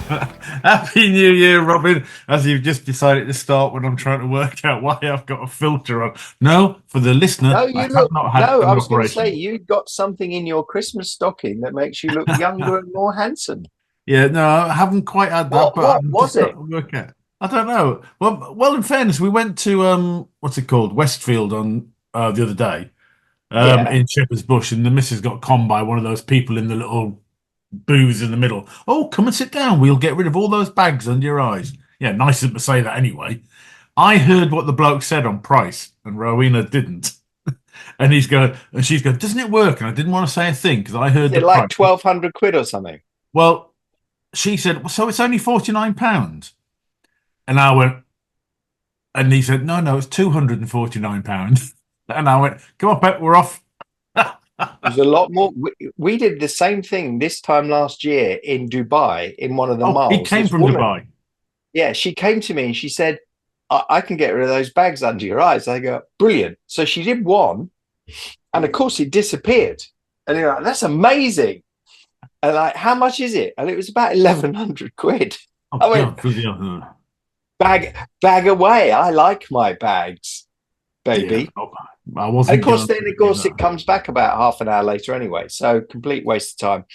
Happy New Year, Robin. As you've just decided to start when I'm trying to work out why I've got a filter on. No, for the listener, No, I you have look. not had No, I an was going to say operation. you got something in your Christmas stocking that makes you look younger and more handsome. Yeah, no, I haven't quite had that, but What I'm was just got it? to work out. I don't know. Well, in fairness, we went to what's it called, Westfield on the other day, Yeah. in Shepherd's Bush, and the missus got conned by one of those people in the little booths in the middle. Oh, come and sit down. We'll get rid of all those bags under your eyes. Yeah, nice of them to say that anyway. I heard what the bloke said on price, and Rowena didn't. And she's going, doesn't it work? And I didn't want to say a thing because I Is heard the it like price. 1,200 quid or something? Well, she said, so it's only £49. And I went, and he said, no, it's £249. And I went, come on, Pet, we're off. It was a lot more. We did the same thing this time last year in Dubai in one of the Oh, he malls. came This from woman, Dubai. yeah, she came to me and she said, I can get rid of those bags under your eyes. I go, brilliant. So she did one, and of course it disappeared. And you're like, that's amazing. And like, how much is it? And it was about 1,100 quid. Oh, I went, God, bloody hell. bag away. I like my bags, Yeah, baby. oh, I And of wasn't course, going then to of do course it that. comes back about half an hour later anyway. So complete waste of time.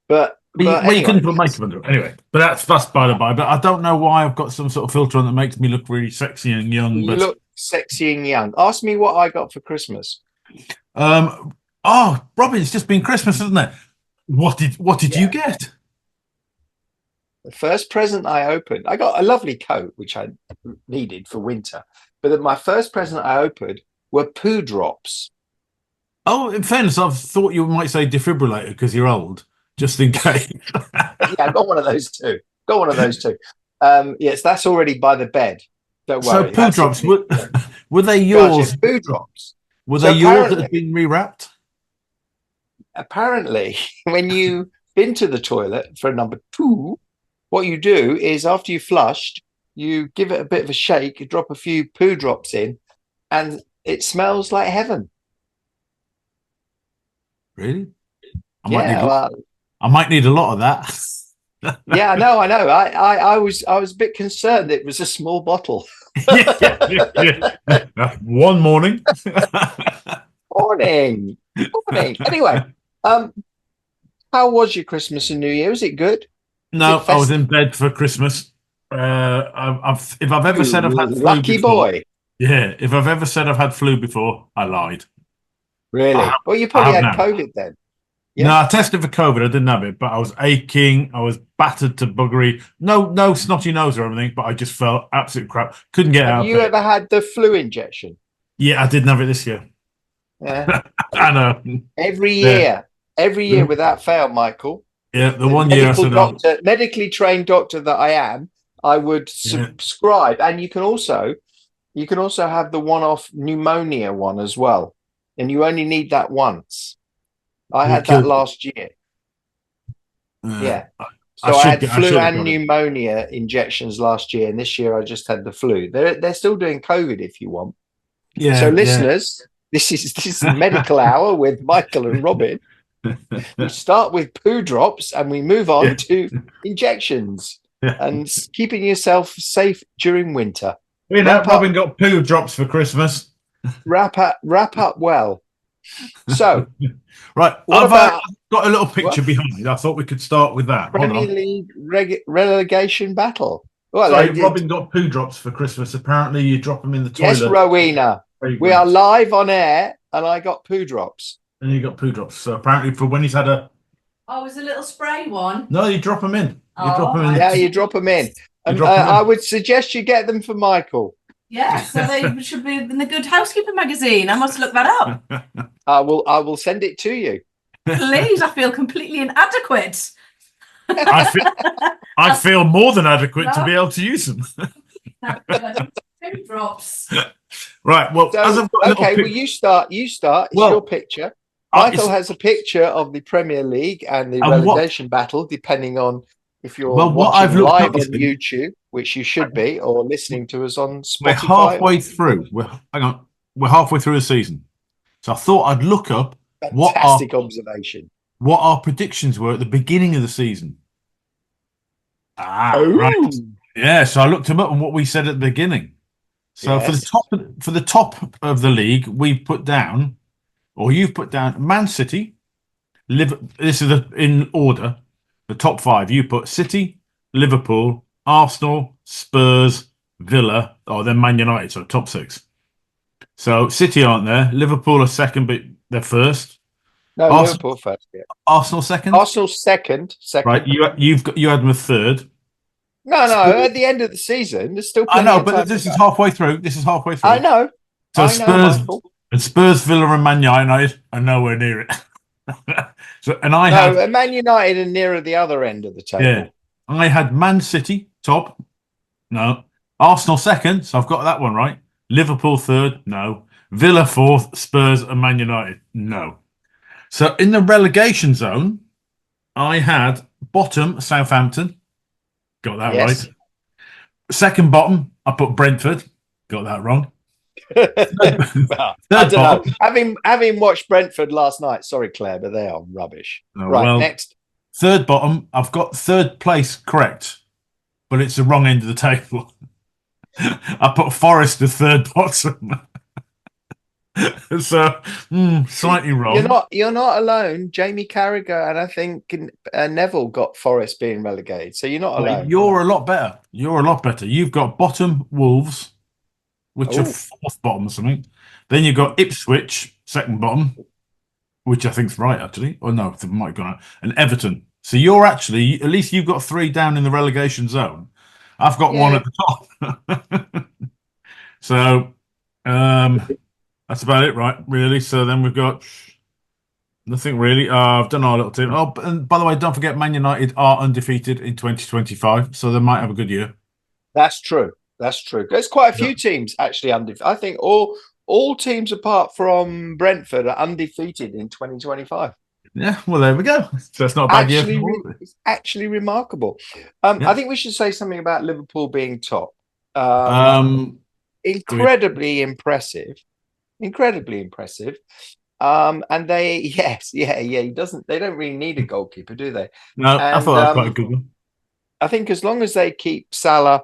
But Well, you anyway, couldn't put makeup under it. Anyway, but that's by the by. But I don't know why I've got some sort of filter on that makes me look really sexy and young. you But look sexy and young. Ask me what I got for Christmas. um, oh, Robin, it's just been Christmas, isn't it? What did you Yeah. get? The first present I opened, I got a lovely coat, which I needed for winter. But my first present I opened were poo drops. Oh, in fairness, I thought you might say defibrillator because you're old, just in case. Yeah, I got one of those too. Got one of those too. Yes, that's already by the bed. Don't So worry. poo That's drops already, were they gosh, yeah, yours? poo drops. Were So they yours that had apparently, been rewrapped? apparently, when you've been to the toilet for number two, what you do is after you flushed, you give it a bit of a shake, you drop a few poo drops in, and it smells like heaven. Really? I might need Yeah, well, I might need a lot of that. yeah, I know. I was a bit concerned it was a small bottle. Yeah. One morning. Morning, morning. Anyway, um, how was your Christmas and New Year? Was it good? Was it No, I was festive? in bed for Christmas. If I've ever You said I've had flu lucky before, boy. yeah, if I've ever said I've had flu before, I lied. I have, Really? Well, you I probably have had now. COVID then. No, Yeah. I tested for COVID. I didn't have it, but I was aching. I was battered to buggery. No snotty nose or anything, but I just felt absolute crap. Couldn't get Have out of you bed. ever had the flu injection? Yeah, I didn't have it this year. Yeah. I know. Every Yeah, year, every year without fail, Michael. yeah. The The one year I medical said, "Oh, doctor, medically trained doctor that I am, I would yeah, subscribe. And you can also have the one-off pneumonia one as well. And you only need that once. I will it had that kill you?" last year. Uh, Yeah. I So I had I flu should have and got it. pneumonia injections last year, and this year I just had the flu. They're still doing COVID if you want. So Yeah, yeah. listeners, this is medical hour with Michael and Robin. We start with poo drops and we move on Yeah. to injections Yeah. and keeping yourself safe during winter. You know, Wrap up, Robin got poo drops for Christmas. wrap up well. So, Right, what I've about got a little what? picture behind. I thought we could start with that. Hold Premier on. League relegation battle? Well, Sorry, they did. Robin got poo drops for Christmas. Apparently, you drop them in the Yes, toilet. Rowena, we are Fragrance, live on air, and I got poo drops. and you got poo drops. So apparently, for when he's had a Oh, it was a little spray one. no, you drop them in. You drop Oh, them right. Yeah, in. you drop them in. You drop them I in. would suggest you get them for Michael. Yeah, so they should be in the Good Housekeeper magazine. I must look that up. I will send it to you. Please, I feel completely inadequate. I feel I feel more than adequate to be able to use them. Poo drops. Right. Well, as So, I've got a little okay, well, picture. you start. You start. It's your Well, picture. it's Michael has a picture of the Premier League and the and what relegation battle, depending on if you're well what watching I've looked live up. You on see, YouTube, which you should be, or listening to us on we're Spotify. halfway through. Hang on. We're halfway through the season. So I thought I'd look up what our Fantastic observation. what our predictions were at the beginning of the season. Ah, right. Oh, Yeah, so I looked them up on what we said at the beginning. So yes. for the top of the league, we put down, or you've put down Man City, this is in order. The top five. You put City, Liverpool, Arsenal, Spurs, Villa, then Man United, so top six. So City aren't there. Liverpool are second, but they're first. No, Arsenal, Liverpool first. Yeah. Arsenal second. Arsenal second. Right. Second. You had them a third. No, no. Spurs, At the end of the season, there's still I plenty know, of time but to this go. is halfway through. This is halfway I through. know. So I know, Michael. Spurs, Villa, and Man United are nowhere near it. So, and I No, had, Man United are nearer the other end of the yeah, table. I had Man City top. No. Arsenal second, so I've got that one right. Liverpool third, no. Villa fourth, Spurs and Man United, no. So in the relegation zone, I had bottom Southampton, got that right. Yes. Second bottom, I put Brentford, got that wrong. Well, I Third don't know. bottom, Having watched Brentford last night, sorry, Claire, but they are rubbish. oh, Right, well, next. third bottom, I've got third place correct, but it's the wrong end of the table. I put Forest the third bottom. So slightly wrong. You're not alone. Jamie Carragher and I think Neville got Forest being relegated, so you're not Well, alone. you're a lot better. You're a lot better. You've got bottom Wolves, which are Oh, fourth bottom or something. Then you've got Ipswich, second bottom, which I think's right actually. Or no, they might have gone out. And Everton. So you're actually, at least you've got three down in the relegation zone. I've got one yeah. at the top. So that's about it, right? Really. So then we've got nothing really. I've done our little team. Oh, and by the way, don't forget Man United are undefeated in 2025, so they might have a good year. That's true. That's true. There's quite a Yeah. few teams actually undefeated. I think all teams apart from Brentford are undefeated in 2025. Yeah, well, there we go. So it's not a bad year for all of it. It's actually remarkable. Yeah. I think we should say something about Liverpool being top. Do we, Incredibly impressive. Incredibly impressive. And they, yes, yeah. They don't really need a goalkeeper, do they? no, I And thought that was quite a good one. I think as long as they keep Salah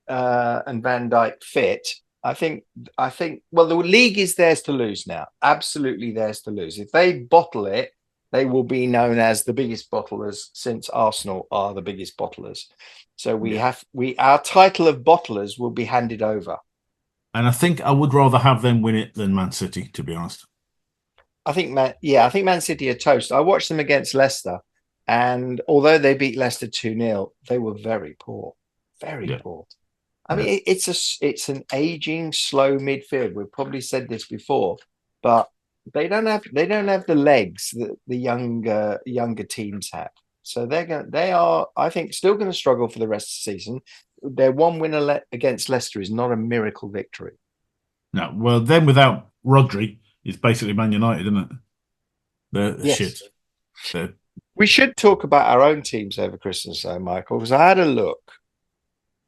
and Van Dijk fit, I think well, the league is theirs to lose now. Absolutely theirs to lose. If they bottle it, they will be known as the biggest bottlers since Arsenal are the biggest bottlers. So our title of bottlers will be handed over. And I think I would rather have them win it than Man City, to be honest. I think Man City are toast. I watched them against Leicester, and although they beat Leicester 2-0, they were very poor. Very poor. I mean, it's an aging, slow midfield. We've probably said this before, but they don't have the legs that the younger teams have. So they are, I think, still going to struggle for the rest of the season. Their one win against Leicester is not a miracle victory. No, well, then without Rodri, it's basically Man United, isn't it? They're Yes. shit. We should talk about our own teams over Christmas, though, Michael, because I had a look.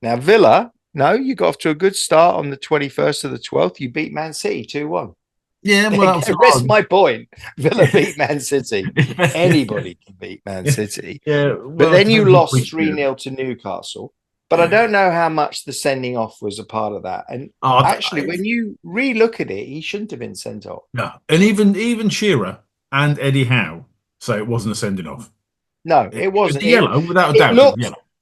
Now, Villa, no, you got off to a good start on the 21st of the 12th. You beat Man City 2-1. Yeah, well, that was Rest hard. my point. Villa beat Man City. Anybody can beat Man City. Yeah, But then you lost we 3-0 to Newcastle. But I don't know how much the sending off was a part of that. And actually, when you re-look at it, he shouldn't have been sent off. No, and even Shearer and Eddie Howe say it wasn't a sending off. No, it wasn't. Yellow, without a doubt.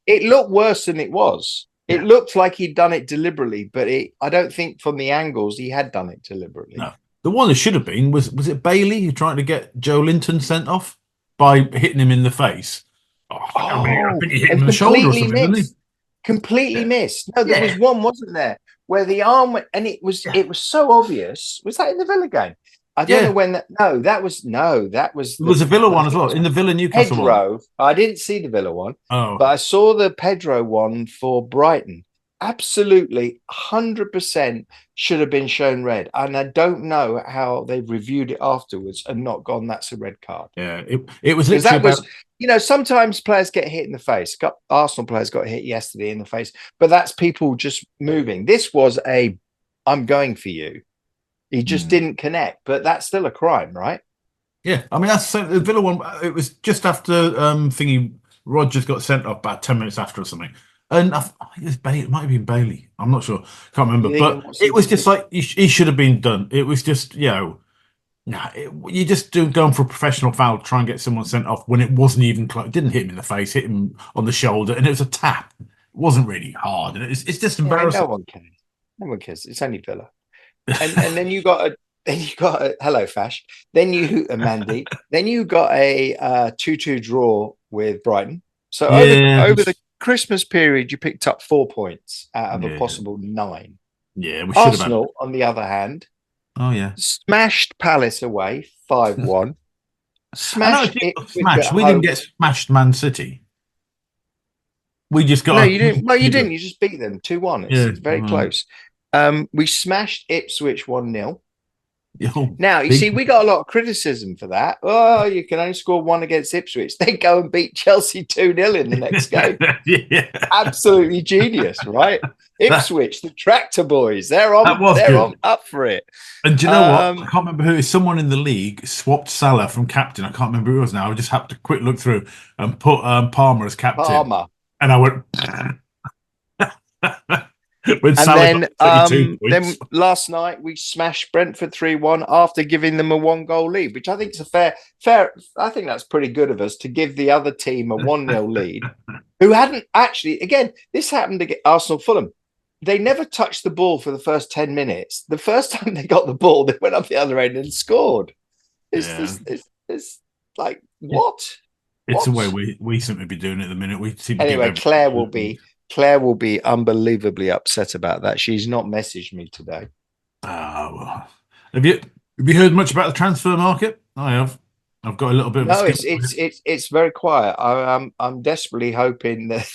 It looked worse than it was. It looked like he'd done it deliberately, but I don't think from the angles he had done it deliberately. No. The one that should have been was it Bailey who tried to get Joe Linton sent off by hitting him in the face? I think he hit him in the shoulder or something, didn't he? Completely missed. No, there was one, wasn't there, where the arm went, and it was so obvious. Was that in the Villa game? I don't know when that. No, that was It was a Villa one as well. In the Villa Newcastle Pedro. one. I didn't see the Villa one, but I saw the Pedro one for Brighton. Absolutely, 100% should have been shown red, and I don't know how they've reviewed it afterwards and not gone, that's a red card. Yeah, it was literally sometimes players get hit in the face. Arsenal players got hit yesterday in the face, but that's people just moving. This was I'm going for you. He just didn't connect, but that's still a crime, right? Yeah, I mean that's the Villa one. It was just after thingy Rogers got sent off about 10 minutes after or something. And I think it was Bailey. It might have been Bailey. I'm not sure. Can't remember. But it was just like he should have been done. It was just, nah, you just do going for a professional foul, try and get someone sent off when it wasn't even close. It didn't hit him in the face, hit him on the shoulder, and it was a tap. It wasn't really hard. And it's just embarrassing. No one cares. No one cares. It's only Villa. And then you got a hello Fash. Then you Mandy. Then you got a 2-2 draw with Brighton. So over the Christmas period, you picked up 4 points out of a possible 9. Yeah, we should have. Arsenal, on the other hand, smashed Palace away 5-1. Smashed. We didn't get smashed Man City. We just got. No, you didn't. Well, you didn't. You just beat them 2-1. It's very close. We smashed Ipswich 1-0. Now, you see, we got a lot of criticism for that. Oh, you can only score 1 against Ipswich. They go and beat Chelsea 2-0 in the next game. Absolutely genius, right? Ipswich, the tractor boys, they're on up for it. And do you know what? I can't remember who. Someone in the league swapped Salah from captain. I can't remember who it was now. I just had to quick look through and put Palmer as captain. And I went. Then last night we smashed Brentford 3-1 after giving them a 1-goal lead, which I think is a fair. I think that's pretty good of us to give the other team a 1-0 lead, who hadn't actually. Again, this happened to get Arsenal Fulham. They never touched the ball for the first 10 minutes. The first time they got the ball, they went up the other end and scored. It's like what? It's the way we seem to be doing it at the minute. We seem anyway. Claire will be unbelievably upset about that. She's not messaged me today. Well. Have you heard much about the transfer market? I have. I've got a little bit of. No, it's very quiet. I'm desperately hoping that.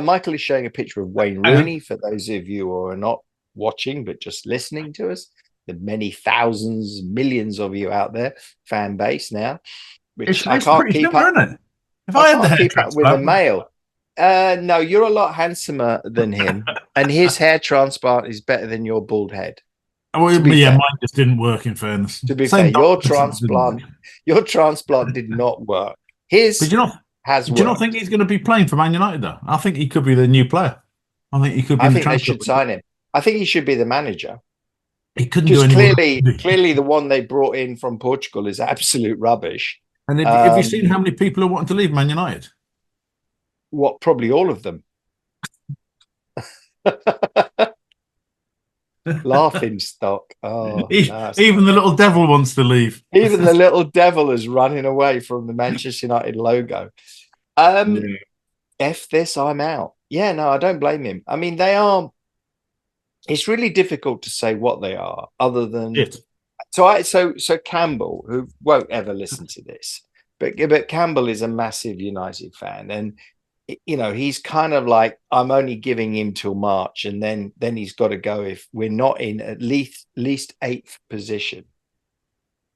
Michael is showing a picture of Wayne Rooney for those of you who are not watching but just listening to us. The many thousands, millions of you out there, fan base now, which I can't keep up. Isn't it? If I had the keep up with the mail. No, you're a lot handsomer than him, and his hair transplant is better than your bald head. Mine just didn't work. In fairness, to be fair, your transplant did not work. His has. Do you not think he's going to be playing for Man United though? I think he could be the new player. I think he could be. I think they should sign him. I think he should be the manager. He couldn't do anything. Clearly, the one they brought in from Portugal is absolute rubbish. And have you seen how many people are wanting to leave Man United? What? Probably all of them. Laughing stock. Oh, even the little devil wants to leave. Even the little devil is running away from the Manchester United logo. F this, I'm out. Yeah, no, I don't blame him. I mean, they are. It's really difficult to say what they are, other than. So Campbell, who won't ever listen to this, but Campbell is a massive United fan, and he's kind of like, I'm only giving him till March, and then he's got to go if we're not in at least 8th position.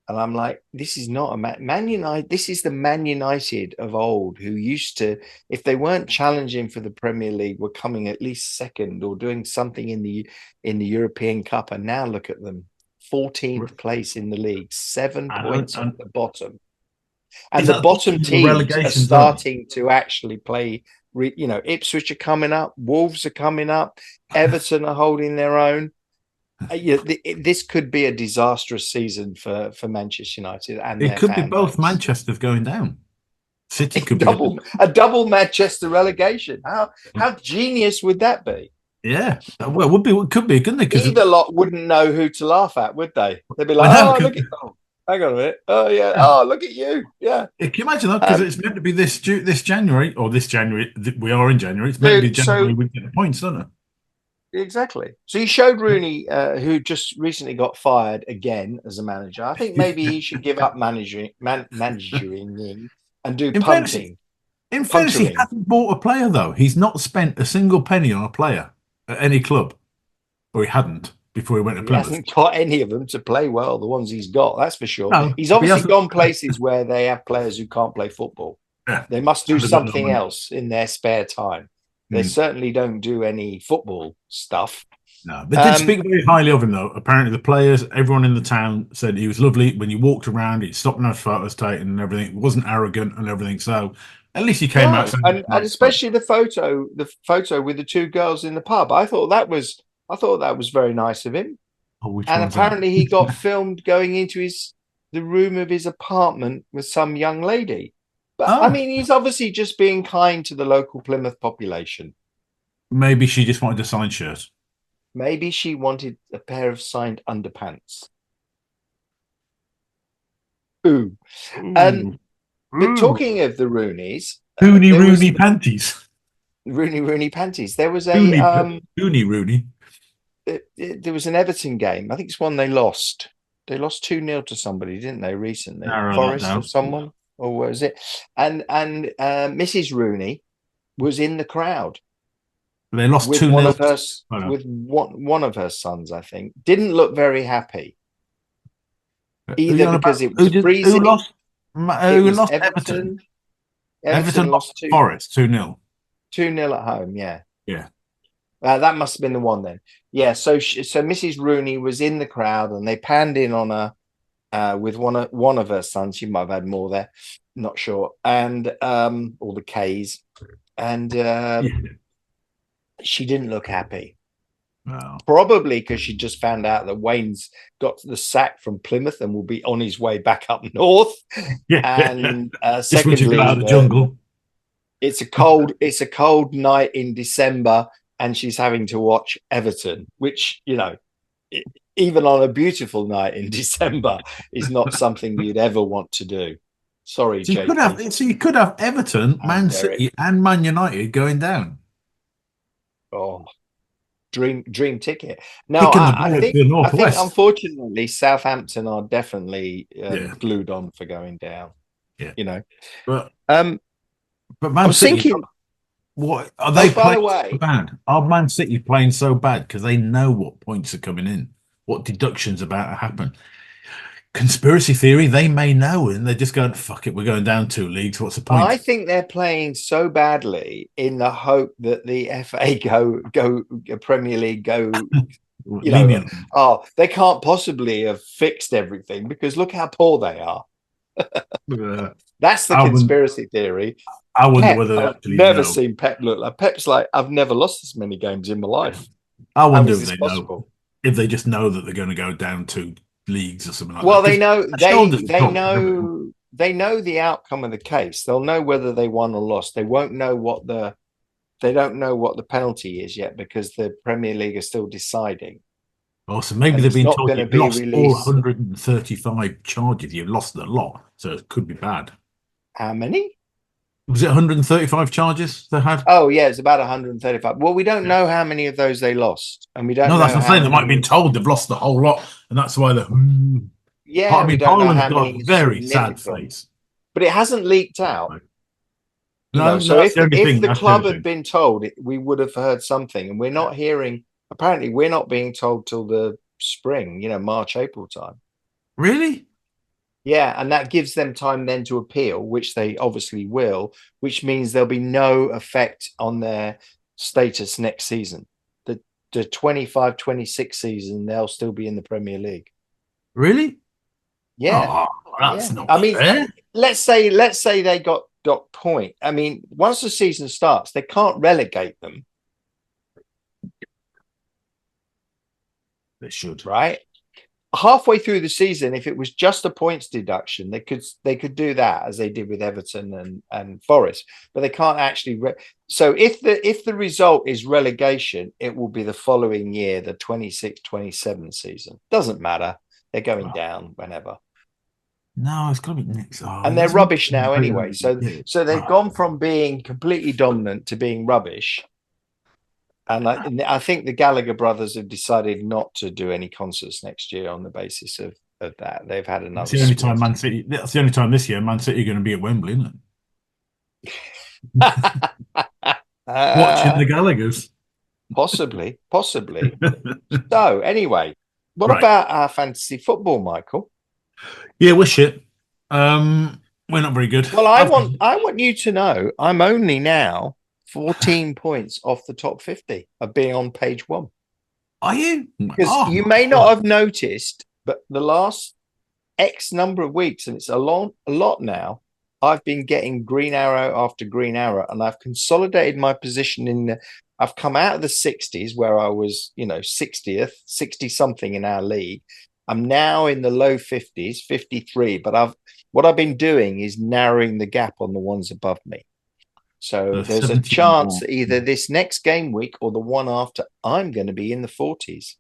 And I'm like, this is not a Man United. This is the Man United of old, who used to, if they weren't challenging for the Premier League, were coming at least second or doing something in the European Cup. And now look at them, 14th place in the league, 7 points at the bottom. And the bottom teams are starting to actually play. Ipswich are coming up, Wolves are coming up, Everton are holding their own. This could be a disastrous season for Manchester United, and it could be both Manchesters going down. City could be a double Manchester relegation. How genius would that be? Yeah, well, it could be, couldn't it? Either lot wouldn't know who to laugh at, would they? They'd be like, look at. Hang on a minute. Oh yeah. Oh, look at you. Yeah. Can you imagine that? Because it's meant to be this January, or this January. We are in January. It's meant to be January. We get the points, don't it? Exactly. So you showed Rooney, who just recently got fired again as a manager. I think maybe he should give up managing and do punting. In fairness, he hasn't bought a player though. He's not spent a single penny on a player at any club, or he hadn't before he went to Plymouth. He hasn't got any of them to play well. The ones he's got, that's for sure. No, he's obviously gone places where they have players who can't play football. Yeah. They must do something else in their spare time. They certainly don't do any football stuff. No, they did speak very highly of him, though. Apparently, the players, everyone in the town said he was lovely. When you walked around, he'd stop and have photos taken and everything. He wasn't arrogant and everything. So at least he came out No, saying and nice stuff. especially the photo with the two girls in the pub. I thought that was very nice of him. Oh, which And one's that? apparently he got filmed going into the room of his apartment with some young lady. But I Oh, mean, he's obviously just being kind to the local Plymouth population. maybe she just wanted a signed shirt. Maybe she wanted a pair of signed underpants. Ooh. Ooh. But Ooh. talking of the Roonies, Rooney there was Rooney panties. Rooney panties. There was Rooney. there was an Everton game. I think it's one they lost. They lost 2-0 to somebody, didn't they, recently? Narrow that Forest or down. someone, or what was it? And Mrs. Rooney was in the crowd They lost with 2-0. one of her sons, I think. Didn't look very happy either because it was Who freezing. lost? It Who was lost Everton? Everton lost Forest 2-0. 2-0 at home. Yeah. Yeah. That must have been the one then. Yeah. So Mrs. Rooney was in the crowd, and they panned in on her with one of her sons. She might have had more there, not sure. And all the K's, and she didn't look happy. Wow. Probably because she just found out that Wayne's got the sack from Plymouth and will be on his way back up north. Yeah. And Just when you secondly, go out of the jungle. it's a cold night in December, and she's having to watch Everton, which, even on a beautiful night in December is not something you'd ever want to do. Sorry, So JP. you could have Everton, Man Derek. City, and Man United going down. Oh, dream ticket. No, Kicking the I ball to think the northwest. unfortunately Southampton are definitely Yeah. glued on for going down. Yeah. But But I Man was City, thinking, what are they by the playing way, so bad? Are Man City playing so bad because they know what points are coming in, what deductions about to happen? Conspiracy theory, they may know, and they're just going, "Fuck it, we're going down 2 leagues. What's the point?" I think they're playing so badly in the hope that the FA go Premier League go. Lenient. They can't possibly have fixed everything because look how poor they are. That's the I wouldn't- conspiracy theory. I wonder Pep, whether they I've actually never know. seen Pep look like Pep's like, I've never lost this many games in my life. I How wonder is if this they possible? know, if they just know that they're going to go down 2 leagues or something like Well, that. they know The shoulders drop, don't they know the outcome of the case. They'll know whether they won or lost. They won't know they don't know what the penalty is yet because the Premier League are still deciding. Oh, so maybe And they've it's been not told going to you've be lost all released. 135 charges. You've lost a lot, so it could be bad. How many? Was it 135 charges they had? Oh, yeah, it's about 135. Well, we don't know how many of those they lost, and we don't No, know that's what I'm how saying. They might have many. been told they've lost the whole lot, and that's why they're. Yeah, I we mean, don't know Parliament's how got many a is very sad significant. face. But it hasn't leaked out. No, So that's the only if thing. the That's the club only had thing. been told, we would have heard something, and we're not hearing. Apparently, we're not being told till the spring. March, April time. Really? Yeah, and that gives them time then to appeal, which they obviously will, which means there'll be no effect on their status next season. The 25-26 season, they'll still be in the Premier League. Really? Yeah. Oh, that's not I mean, fair. let's say they got point. I mean, once the season starts, they can't relegate them. They should. Right? Halfway through the season, if it was just a points deduction, they could do that as they did with Everton and Forest, but they can't actually. So if the result is relegation, it will be the following year, the 26-27 season. Doesn't matter. They're going down whenever. No, it's got to be next. And they're rubbish now anyway. So they've gone from being completely dominant to being rubbish. And I think the Gallagher brothers have decided not to do any concerts next year on the basis of that. They've had another. That's the only time Man City. That's the only time this year Man City are going to be at Wembley, isn't it? Watching the Gallaghers. Possibly. So anyway, what Right. about our fantasy football, Michael? Yeah, we're shit. We're not very good. Well, I want you to know I'm only now 14 points off the top 50 of being on page 1. Are you? Because Oh you my may not God. have noticed, but the last X number of weeks, and it's a lot now, I've been getting green arrow after green arrow, and I've consolidated my position I've come out of the 60s where I was, 60th, 60 something in our league. I'm now in the low 50s, 53, but what I've been doing is narrowing the gap on the ones above me. So there's a 70 chance more. that either this next game week or the one after, I'm going to be in the 40s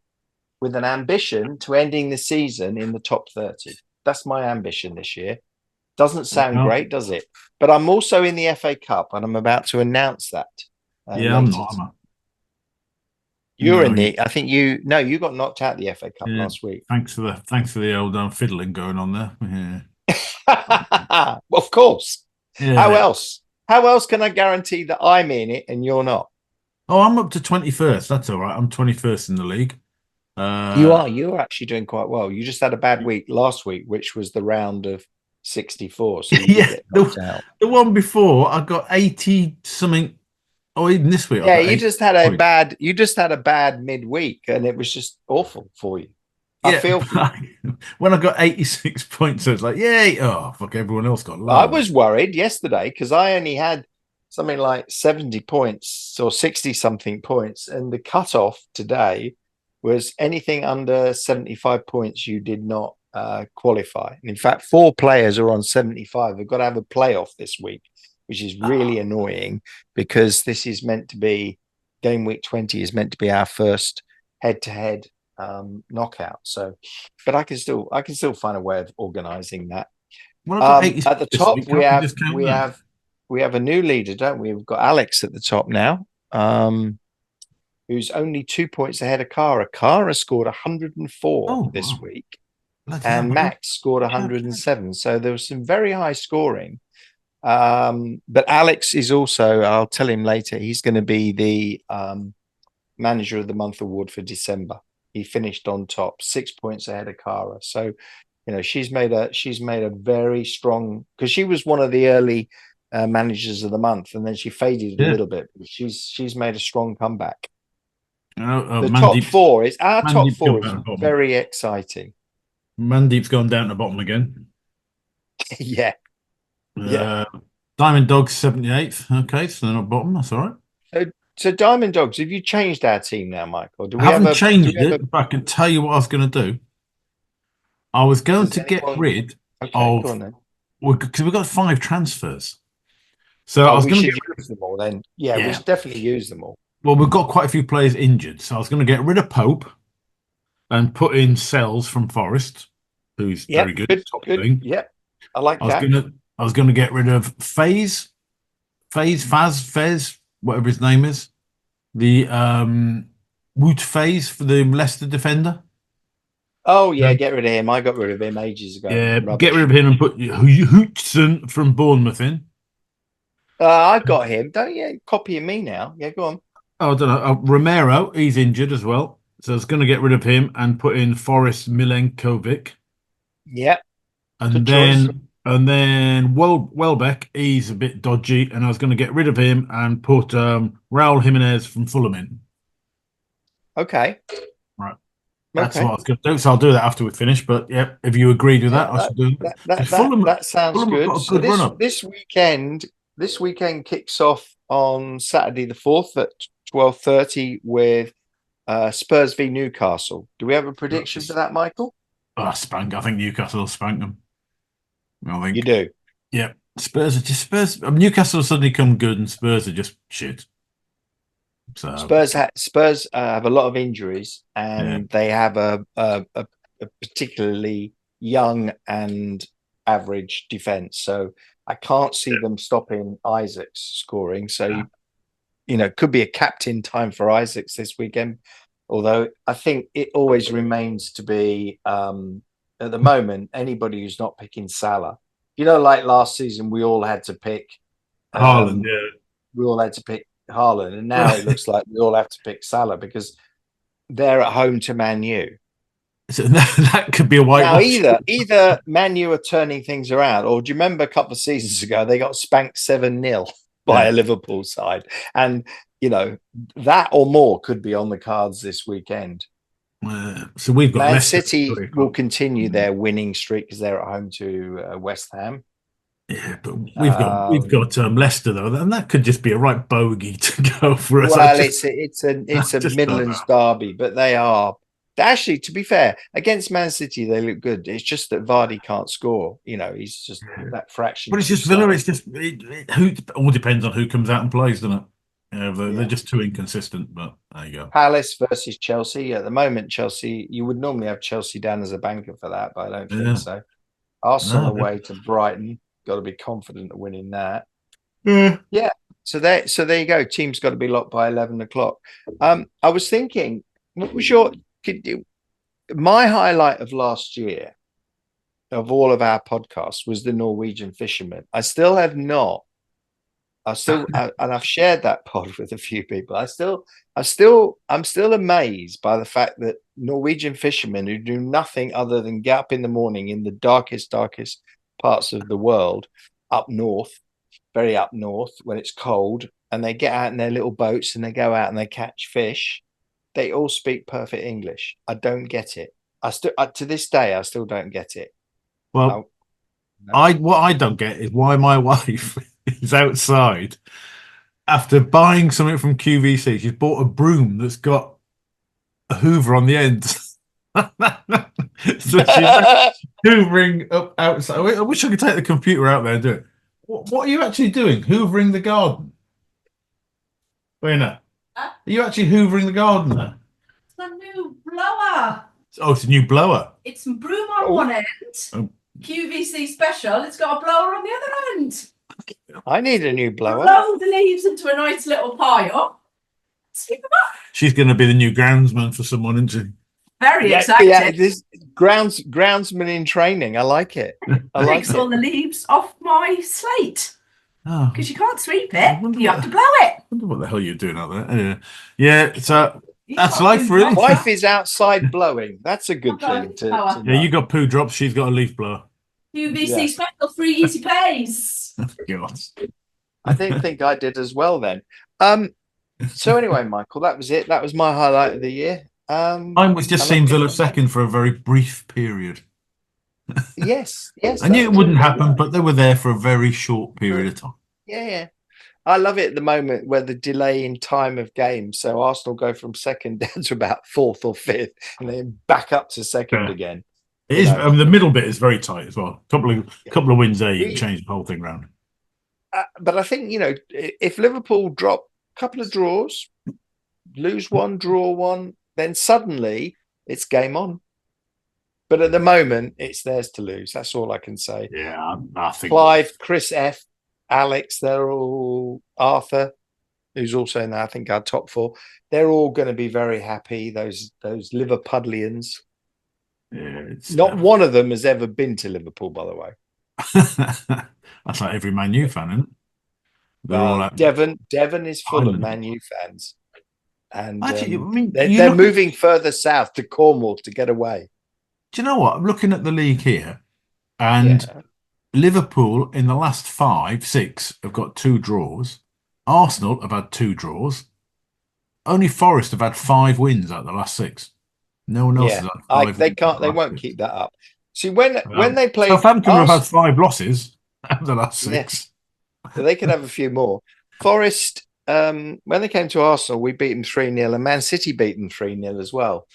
with an ambition to ending the season in the top 30. That's my ambition this year. Doesn't sound Well, great, does it? But I'm also in the FA Cup, and I'm about to announce that yeah, I'm later. not. Am I? You're No, in the. I think you got knocked out the FA Cup yeah. last week. Thanks for the old fiddling going on there. Yeah. Well, of course. How Yeah. else? How else can I guarantee that I'm in it and you're not? Oh, I'm up to 21st. That's all right. I'm 21st in the league. You Uh, are. You're actually doing quite well. You just had a bad week last week, which was the round of 64. So you did yeah, get knocked out. the one before I got 80 something. Oh, even this week I Yeah, got you 80 just had a points. bad. You just had a bad midweek, and it was just awful for you. I Yeah, feel for you. when I got 86 points, so it's like, yay! Oh, fuck! Everyone else got I lower. was worried yesterday because I only had something like 70 points or 60 something points, and the cutoff today was anything under 75 points, you did not qualify. And in fact, 4 players are on 75. They've got to have a playoff this week, which is really annoying because this is meant to be game week 20 is meant to be our first head to head knockout. So, but I can still find a way of organizing that. Well, I got 86 At the this top, week. Can't we just count that? we have a new leader, don't we? We've got Alex at the top now, who's only 2 points ahead of Cara. Cara scored 104 Oh, this wow. week, Bloody hell, and man. Max scored 107. So there was some very high scoring. But Alex is also, I'll tell him later, he's going to be the Manager of the Month award for December. He finished on top, 6 points ahead of Cara. So she's made a very strong, because she was one of the early managers of the month, and then she faded a Yeah. little bit. She's made a strong comeback. The top Mandeep's four is our top Mandeep's gone four down is to the bottom. very exciting. Mandeep's gone down to the bottom again. Yeah, yeah. Uh, Diamond Dog's 78th. Okay, so they're not bottom. That's all right. So Diamond Dogs, have you changed our team now, Michael? Do I we have haven't a? Do we changed have it, a? but I can tell you what I was going to do. I was going Does to get anyone? rid Okay, go of, on then. because we've got 5 transfers. So I Oh, was we going to should get rid use them all then. Yeah, we yeah. should definitely use them all. Well, we've got quite a few players injured. So I was going to get rid of Pope and put in Sells from Forest, who's Yep, very good, good, top good. thing. Yep, I like I was that. going to I was going to get rid of Fez, whatever his name is. The Woot Phase for the Leicester defender. Oh yeah, get rid of him. I got rid of him ages ago. Yeah, get rid Rubbish. of him and put Hootson from Bournemouth in. I've got him. Don't you copying me now? Yeah, go on. Oh, I don't know. Romero, he's injured as well. So I was going to get rid of him and put in Forrest Milenkovic. Yep, And good choice. Welbeck, he's a bit dodgy. And I was going to get rid of him and put Raul Jimenez from Fulham in. Okay, Right. That's what okay. I was going to do. So I'll do that after we finish. But yeah, if you agreed with Yeah, that, I should do it. that Because that that that sounds Fulham have good. got a So good run this up. this weekend, this weekend kicks off on Saturday the 4th at 12:30 with Spurs v Newcastle. Do we have a prediction for that, Michael? Spank. I think Newcastle will spank them. I You think. do. Yeah, Spurs are just Spurs. Newcastle suddenly come good, and Spurs are just shit. So Spurs have a lot of injuries, yeah, and they have a particularly young and average defense. So I can't see them stopping Isaacs scoring. So it could be a captain time for Isaacs this weekend. Although I think it always remains to be at the moment anybody who's not picking Salah. Like last season, we all had to pick. Haaland. Um, we all had to pick Haaland, and now it looks like we all have to pick Salah because they're at home to Man U. So that could be a Now, whitewash. either Man U are turning things around, or do you remember a couple of seasons ago they got spanked 7-0 by Yeah. a Liverpool side, and that or more could be on the cards this weekend. So we've got Man Leicester at City 3 will o'clock. continue their winning streak because they're at home to West Ham. Yeah, but we've got Leicester though, and that could just be a right bogey to go for us. Well, it's a just don't Midlands derby, but they are actually, to be fair, against Man City they look good. It's just that Vardy can't score. He's just that fraction. But it's too just Villa. slow. It's just who all depends on who comes out and plays, doesn't it? They're Yeah. just too inconsistent. But there you go. Palace versus Chelsea. At the moment, Chelsea, you would normally have Chelsea down as a banker for that, but I don't Yeah. think so. Arsenal No. away to Brighton. Got to be confident of winning that. Yeah. So there you go. Team's got to be locked by 11 o'clock. I was thinking, what was my highlight of last year of all of our podcasts was the Norwegian fisherman. I still have not. And I've shared that pod with a few people. I'm still amazed by the fact that Norwegian fishermen who do nothing other than get up in the morning in the darkest parts of the world, up north, very up north when it's cold, and they get out in their little boats and they go out and they catch fish. They all speak perfect English. I don't get it. To this day, I still don't get it. Well, what I don't get is why my wife is outside after buying something from QVC. She's bought a broom that's got a Hoover on the end. So she's hoovering up outside. I wish I could take the computer out there and do it. What are you actually doing? Hoovering the garden? Wayna, are you actually hoovering the garden there? It's a new blower. Oh, it's a new blower. It's broom on one end. Oh. QVC special. It's got a blower on the other end. I need a new blower. Blow the leaves into a nice little pile. Sweep them up. She's going to be the new groundsman for someone, isn't she? Very excited. Yeah, this groundsman in training. I like it. Takes all the leaves off my slate Oh, because you can't sweep it. wonder You what- have to blow it. I wonder what the hell you're doing out there. Anyway, yeah, so that's life, really. Wife is outside blowing. That's a good Okay. thing to Power. Yeah, you got poo drops. She's got a leaf blower. QVC Yeah. special, free easy pays. God. I didn't think I did as well then. So anyway, Michael, that was it. That was my highlight of the year. Mine was just and seeing I- Villa second for a very brief period. Yes. I knew it wouldn't happen, but they were there for a very short period of time. Yeah. I love it at the moment where the delay in time of games. So Arsenal go from second down to about fourth or fifth, and then back up to second Yeah. again. It is. know. The middle bit is very tight as well. Couple of wins there, you can change the whole thing round. But I think if Liverpool drop a couple of draws, lose one, draw one, then suddenly it's game on. But at the moment, it's theirs to lose. That's all I can say. Yeah, I think. Clive, Chris F, Alex, they're all Arthur, who's also in there, I think our top four. They're all going to be very happy. Those Liverpudlians. Yeah, it's, Not one of them has ever been to Liverpool, by the way. that's like every Man U fan, isn't it? They're all out. Devon is full of Ireland. Man U fans, and Actually, I mean, they're moving further south to Cornwall to get away. Do you know what? I'm looking at the league here, and Yeah. Liverpool in the last 5-6 have got 2 draws. Arsenal have had 2 draws. Only Forest have had 5 wins out of the last 6. No one else has had 5 They wins can't. out They of the last won't 6. keep that up. See, when they play Southampton have had 5 losses out of the last 6. Yes. So they could have a few more. Forest, when they came to Arsenal, we beat them 3-0, and Man City beat them 3-0 as well.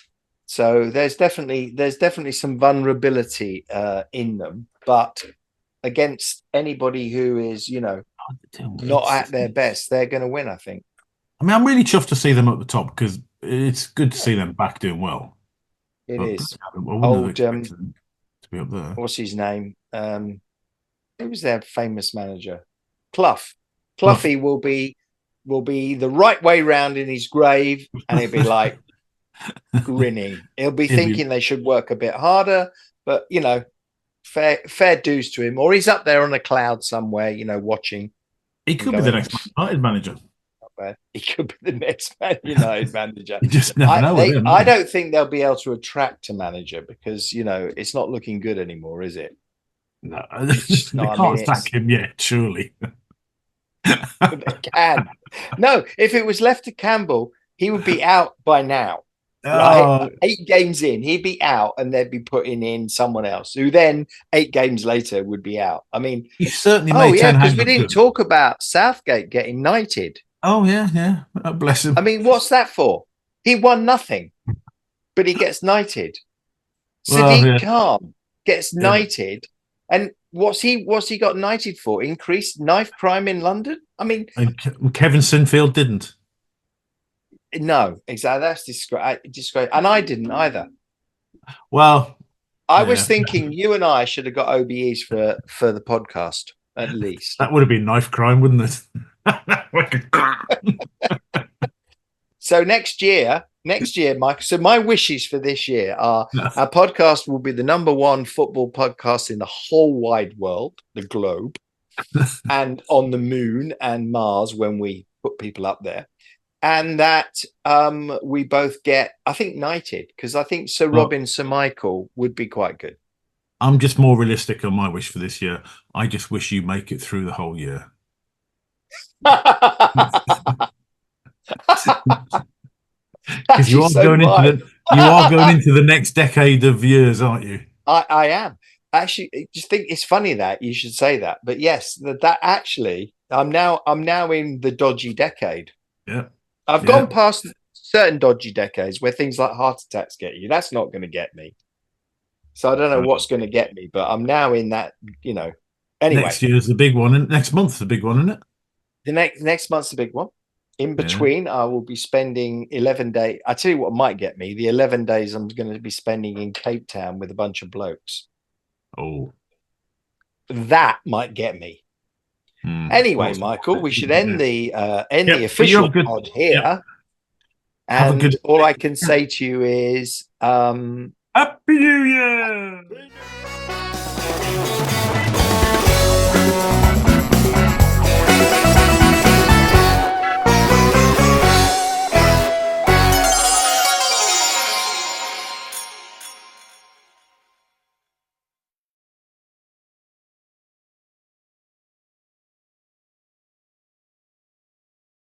So there's definitely some vulnerability in them, but against anybody who is, not at their best, they're going to win, I think. I mean, I'm really chuffed to see them at the top because it's good to see them back doing well. It is. I wouldn't have expected them to be up there. What's his name? Who was their famous manager? Clough. Cloughie will be the right way round in his grave, and he'll be like grinning. He'll be thinking they should work a bit harder, but fair dues to him. Or he's up there on a cloud somewhere, watching. He could be the next Man United manager. He could be the next Man United manager. You just never know. I don't think they'll be able to attract a manager because it's not looking good anymore, is it? No, they can't sack him yet, surely. They can. No, if it was left to Campbell, he would be out by now. right? Oh, 8 games in, he'd be out, and they'd be putting in someone else who then 8 games later would be out. I mean, he certainly oh made yeah, Ten because Hag we look didn't good. talk about Southgate getting knighted. Oh yeah, yeah. Oh, bless him. I mean, what's that for? He won nothing, but he gets knighted. Well, Sadiq yeah, Khan gets yeah. knighted, and what's he got knighted for? Increased knife crime in London? I mean, And Kevin Sinfield didn't. no, exactly. That's disgrace, and I didn't either. Well, I was yeah, thinking you and I should have got OBEs for the podcast at least. that would have been knife crime, wouldn't it? So next year, Mike. So my wishes for this year are our podcast will be the #1 football podcast in the whole wide world, the globe, and on the moon and Mars when we put people up there. And that we both get, I think, knighted, because I think Sir Well, Robin, Sir Michael would be quite good. I'm just more realistic on my wish for this year. I just wish you make it through the whole year. Because Actually, so do I. you are going into the next decade of years, aren't you? I am actually. I just think it's funny that you should say that, but yes, that actually, I'm now in the dodgy decade. Yeah, I've yeah. gone past certain dodgy decades where things like heart attacks get you. That's not going to get me. So I don't know what's going to get me, but I'm now in that. Anyway, Next year's the big one, and next month's the big one, isn't it? the next month's the big one. In Yeah. between, I will be spending 11 days. I tell you what might get me: the 11 days I'm going to be spending in Cape Town with a bunch of blokes. Oh, That might get me. Anyway, Michael, we should end the official pod here. Yep. And all I can say to you is Happy New Year!